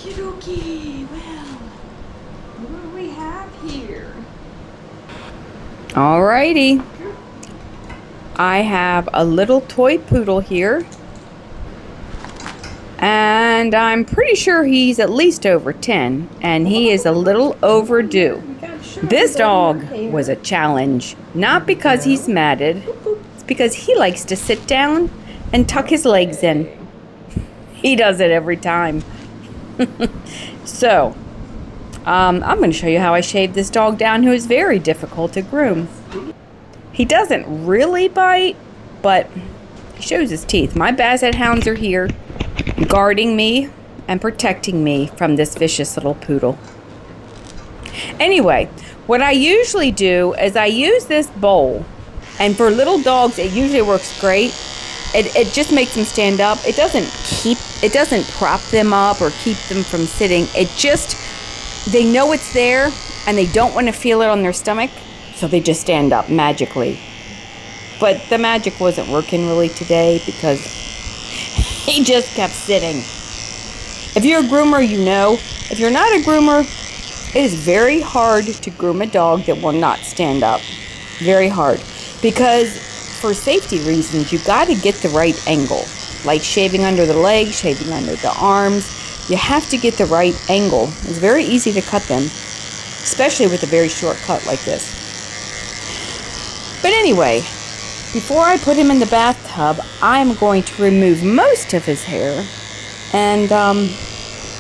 Okie dokie. Well, what do we have here? Alrighty. I have a little toy poodle here. And I'm pretty sure he's at least over 10. And he is a little overdue. This dog was a challenge. Not because he's matted. It's because he likes to sit down and tuck his legs in. He does it every time. So, I'm going to show you how I shaved this dog down, who is very difficult to groom. He doesn't really bite, but he shows his teeth. My basset hounds are here, guarding me and protecting me from this vicious little poodle. Anyway, what I usually do is I use this bowl, and for little dogs, it usually works great. It just makes them stand up. It doesn't prop them up or keep them from sitting. They know it's there and they don't want to feel it on their stomach, so they just stand up magically. But the magic wasn't working really today because he just kept sitting. If you're a groomer, you know. If you're not a groomer, it is very hard to groom a dog that will not stand up. Very hard. Because for safety reasons, you got to get the right angle. Like shaving under the legs, shaving under the arms. You have to get the right angle. It's very easy to cut them, especially with a very short cut like this. But anyway, before I put him in the bathtub, I'm going to remove most of his hair. And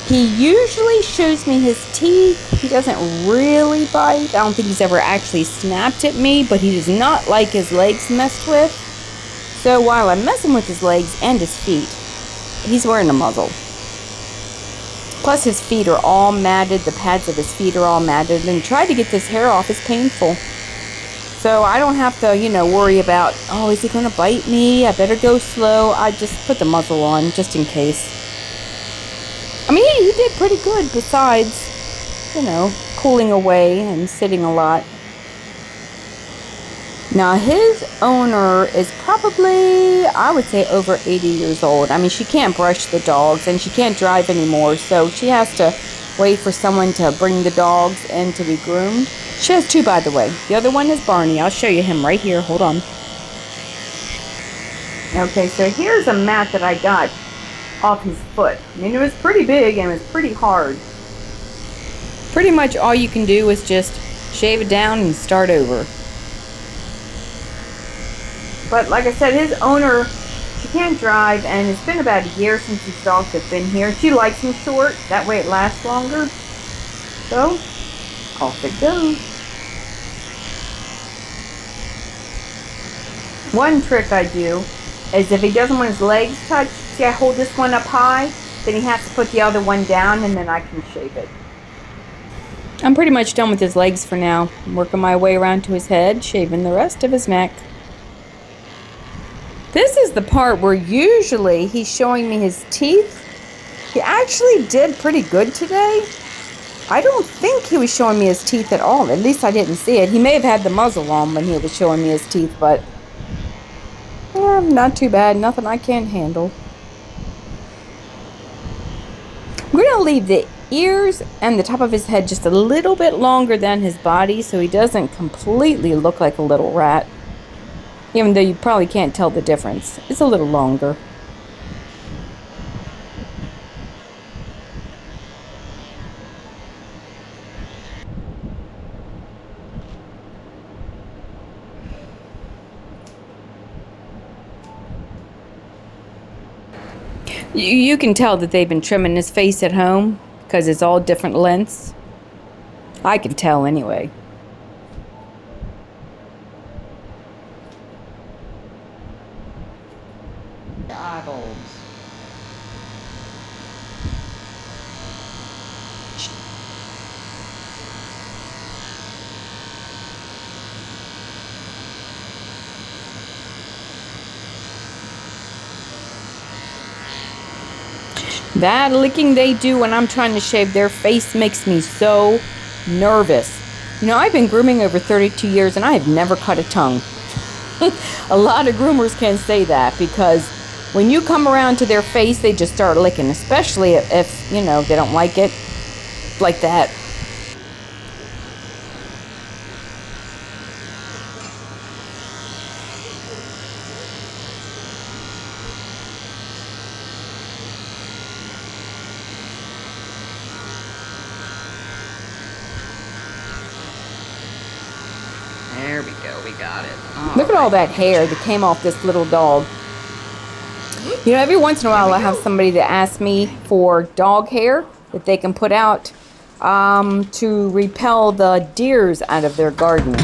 he usually shows me his teeth. He doesn't really bite. I don't think he's ever actually snapped at me, but he does not like his legs messed with. So while I'm messing with his legs and his feet, he's wearing a muzzle. Plus his feet are all matted. The pads of his feet are all matted. And trying to get this hair off is painful. So I don't have to, worry about, oh, is he going to bite me? I better go slow. I just put the muzzle on just in case. I mean, he did pretty good besides, cooling away and sitting a lot. Now, his owner is probably, I would say, over 80 years old. I mean, she can't brush the dogs and she can't drive anymore, so she has to wait for someone to bring the dogs in to be groomed. She has two, by the way. The other one is Barney. I'll show you him right here. Hold on. Okay, so here's a mat that I got off his foot. I mean, it was pretty big and it was pretty hard. Pretty much all you can do is just shave it down and start over. But like I said, his owner, she can't drive, and it's been about a year since these dogs have been here. She likes them short, that way it lasts longer. So, off it goes. One trick I do is if he doesn't want his legs touched, see I hold this one up high, then he has to put the other one down and then I can shave it. I'm pretty much done with his legs for now. I'm working my way around to his head, shaving the rest of his neck. This is the part where usually he's showing me his teeth. He actually did pretty good today. I don't think he was showing me his teeth at all. At least I didn't see it. He may have had the muzzle on when he was showing me his teeth, but not too bad. Nothing I can't handle. I'm going to leave the ears and the top of his head just a little bit longer than his body so he doesn't completely look like a little rat. Even though you probably can't tell the difference. It's a little longer. You can tell that they've been trimming his face at home because it's all different lengths. I can tell anyway. Goggles. That licking they do when I'm trying to shave their face makes me so nervous. I've been grooming over 32 years and I have never cut a tongue. A lot of groomers can say that because when you come around to their face, they just start licking, especially if you know, they don't like it like that. There we go, we got it. Look at all that hair that came off this little dog. You know, every once in a while I have somebody that asks me for dog hair that they can put out to repel the deers out of their garden.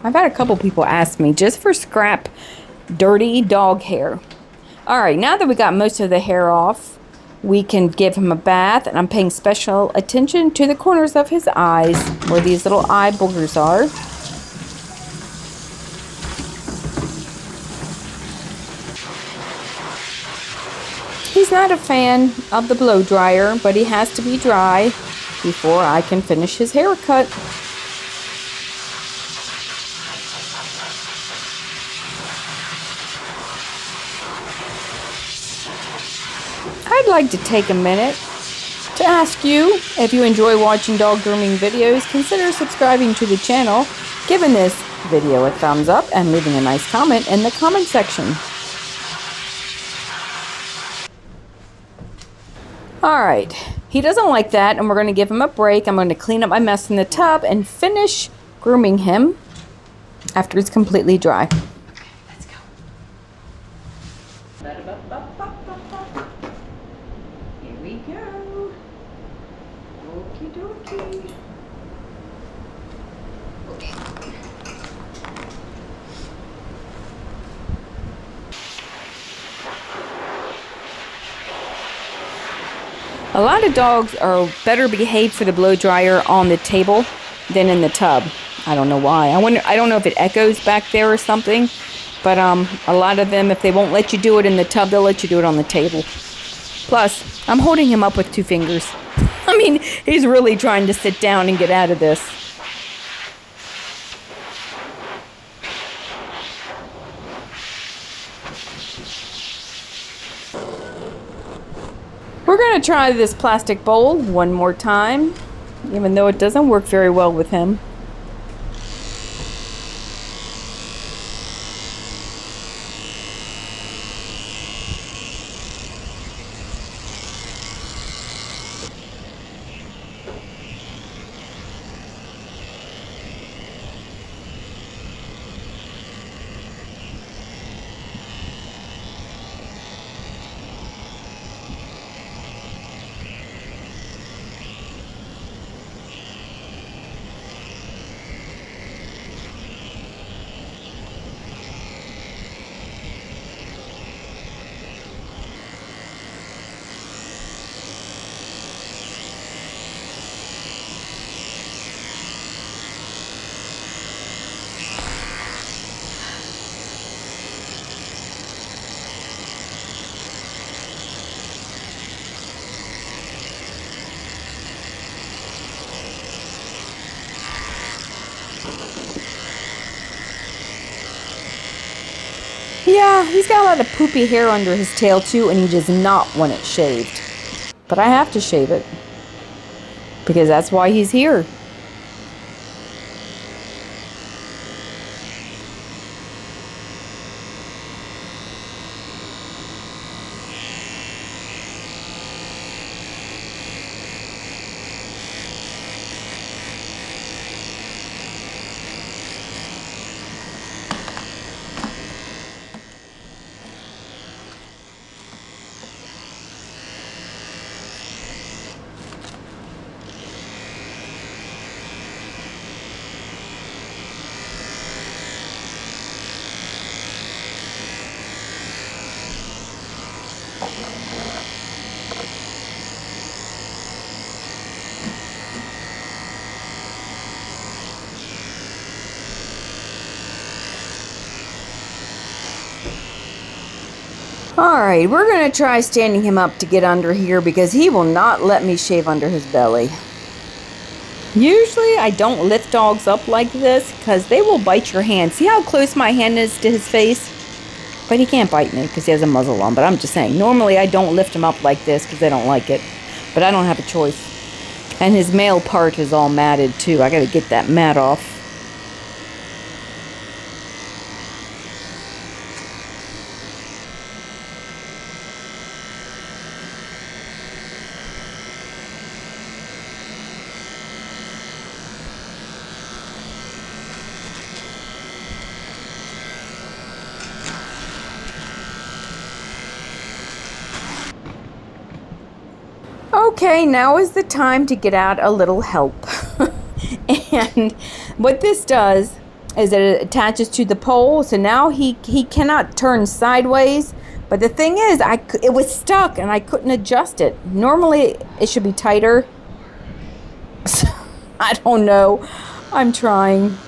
I've had a couple people ask me just for scrap, dirty dog hair. Alright, now that we got most of the hair off, we can give him a bath, and I'm paying special attention to the corners of his eyes where these little eye boogers are. He's not a fan of the blow dryer, but he has to be dry before I can finish his haircut. I'd like to take a minute to ask you, if you enjoy watching dog grooming videos, consider subscribing to the channel, giving this video a thumbs up, and leaving a nice comment in the comment section. Alright, he doesn't like that, and we're going to give him a break. I'm going to clean up my mess in the tub and finish grooming him after it's completely dry. Okay, let's go. Here we go. Okie dokie. Okay. A lot of dogs are better behaved for the blow dryer on the table than in the tub. I don't know why. I don't know if it echoes back there or something, but a lot of them, if they won't let you do it in the tub, they'll let you do it on the table. Plus, I'm holding him up with 2 fingers. I mean, he's really trying to sit down and get out of this. We're going to try this plastic bowl one more time, even though it doesn't work very well with him. Yeah, he's got a lot of poopy hair under his tail too, and he does not want it shaved. But I have to shave it, because that's why he's here. Alright, we're going to try standing him up to get under here because he will not let me shave under his belly. Usually I don't lift dogs up like this because they will bite your hand. See how close my hand is to his face? But he can't bite me because he has a muzzle on. But I'm just saying, normally I don't lift him up like this because I don't like it. But I don't have a choice. And his male part is all matted too. I got to get that mat off. Okay, now is the time to get out a little help. And what this does is that it attaches to the pole, so now he cannot turn sideways. But the thing is, it was stuck and I couldn't adjust it. Normally it should be tighter. So, I don't know. I'm trying.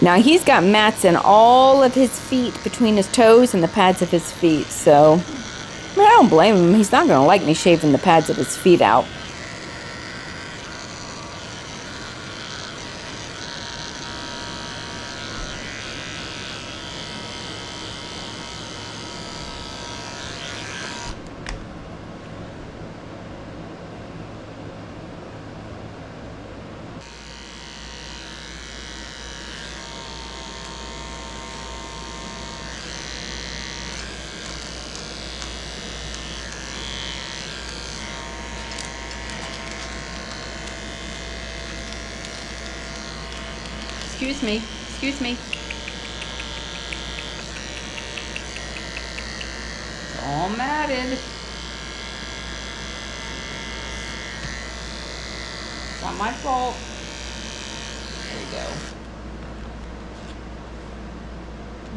Now he's got mats in all of his feet, between his toes and the pads of his feet, so I mean, I don't blame him. He's not going to like me shaving the pads of his feet out. Excuse me. Excuse me. It's all matted. It's not my fault. There we go.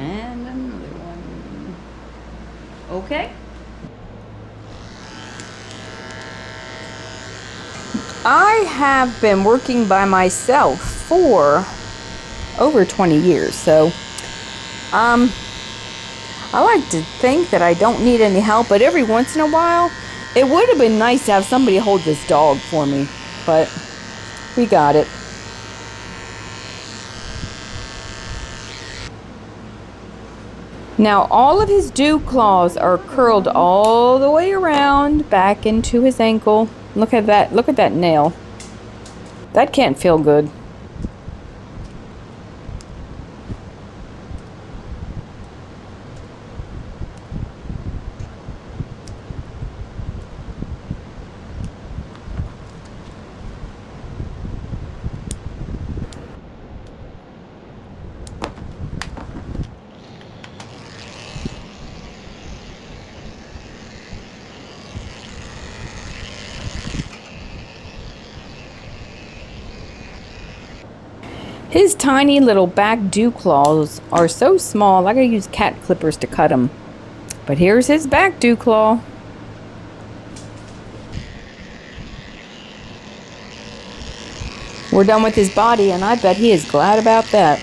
And another one. Okay. I have been working by myself for over 20 years, so I like to think that I don't need any help, but every once in a while it would have been nice to have somebody hold this dog for me, but we got it. Now all of his dew claws are curled all the way around back into his ankle. Look at that. Look at that nail. That can't feel good. His tiny little back dew claws are so small, I gotta use cat clippers to cut them. But here's his back dew claw. We're done with his body, and I bet he is glad about that.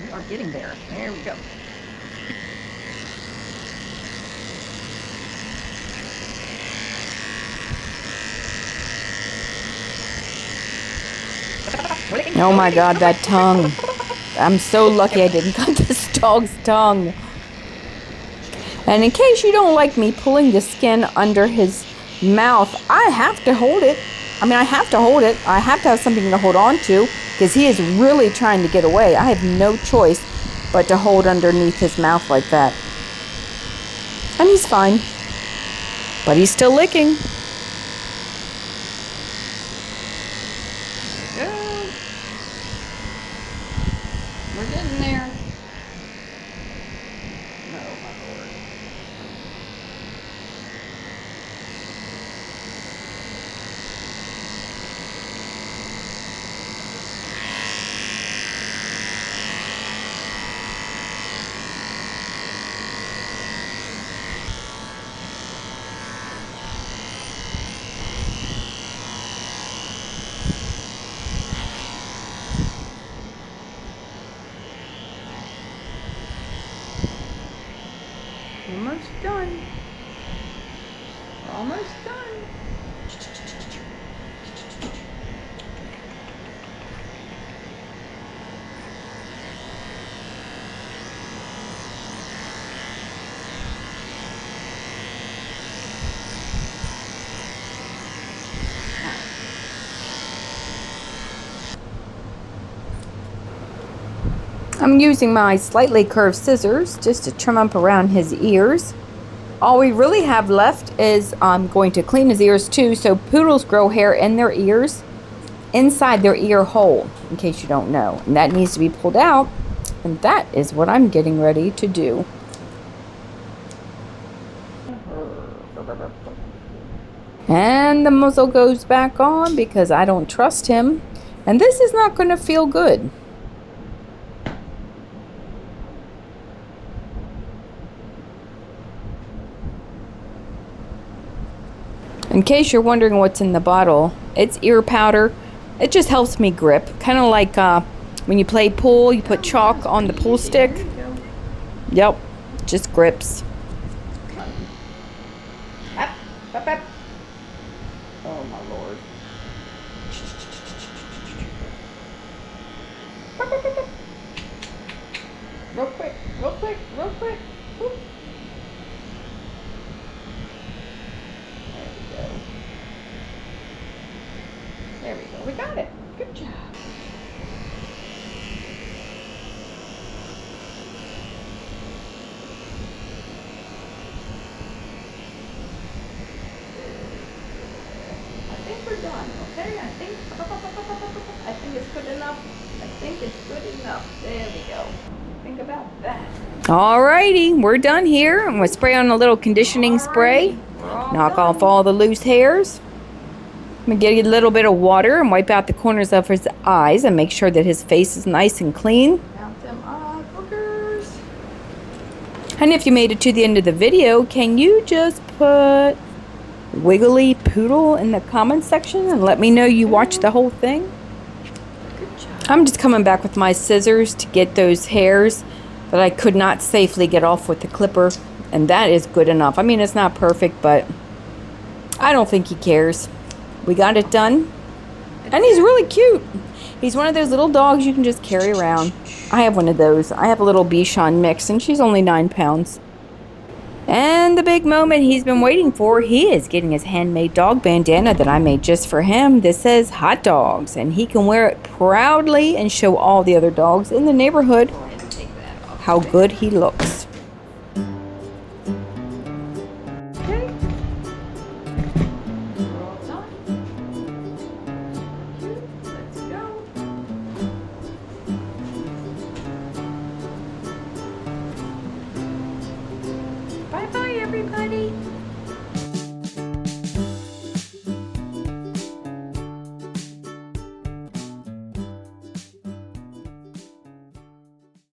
We are getting there. There we go. Oh my God, that tongue. I'm so lucky I didn't cut this dog's tongue. And in case you don't like me pulling the skin under his mouth, I have to hold it. I mean, I have to hold it. I have to have something to hold on to because he is really trying to get away. I have no choice but to hold underneath his mouth like that. And he's fine. But he's still licking. We're getting there. Oh, my Lord. I'm using my slightly curved scissors just to trim up around his ears. All we really have left is I'm going to clean his ears too. So poodles grow hair in their ears, inside their ear hole, in case you don't know. And that needs to be pulled out. And that is what I'm getting ready to do. And the muzzle goes back on because I don't trust him. And this is not going to feel good. In case you're wondering what's in the bottle, it's ear powder. It just helps me grip. Kind of like when you play pool, you put chalk on the pool stick. Yep, just grips. Up, up, up. Oh my lord. Up, up, up, up. Real quick, real quick, real quick. Whoop. There we go. We got it. Good job. I think we're done. Okay. I think it's good enough. I think it's good enough. There we go. Think about that. Alrighty, we're done here. I'm gonna spray on a little conditioning spray. Knock off all the loose hairs. I'm going to get a little bit of water and wipe out the corners of his eyes and make sure that his face is nice and clean. Out them eye boogers. And if you made it to the end of the video, can you just put wiggly poodle in the comments section and let me know you watched the whole thing? Good job. I'm just coming back with my scissors to get those hairs that I could not safely get off with the clipper. And that is good enough. I mean, it's not perfect, but I don't think he cares. We got it done. And he's really cute. He's one of those little dogs you can just carry around. I have one of those. I have a little Bichon mix, and she's only 9 pounds. And the big moment he's been waiting for, he is getting his handmade dog bandana that I made just for him. This says hot dogs, and he can wear it proudly and show all the other dogs in the neighborhood how good he looks. Bye-bye, everybody.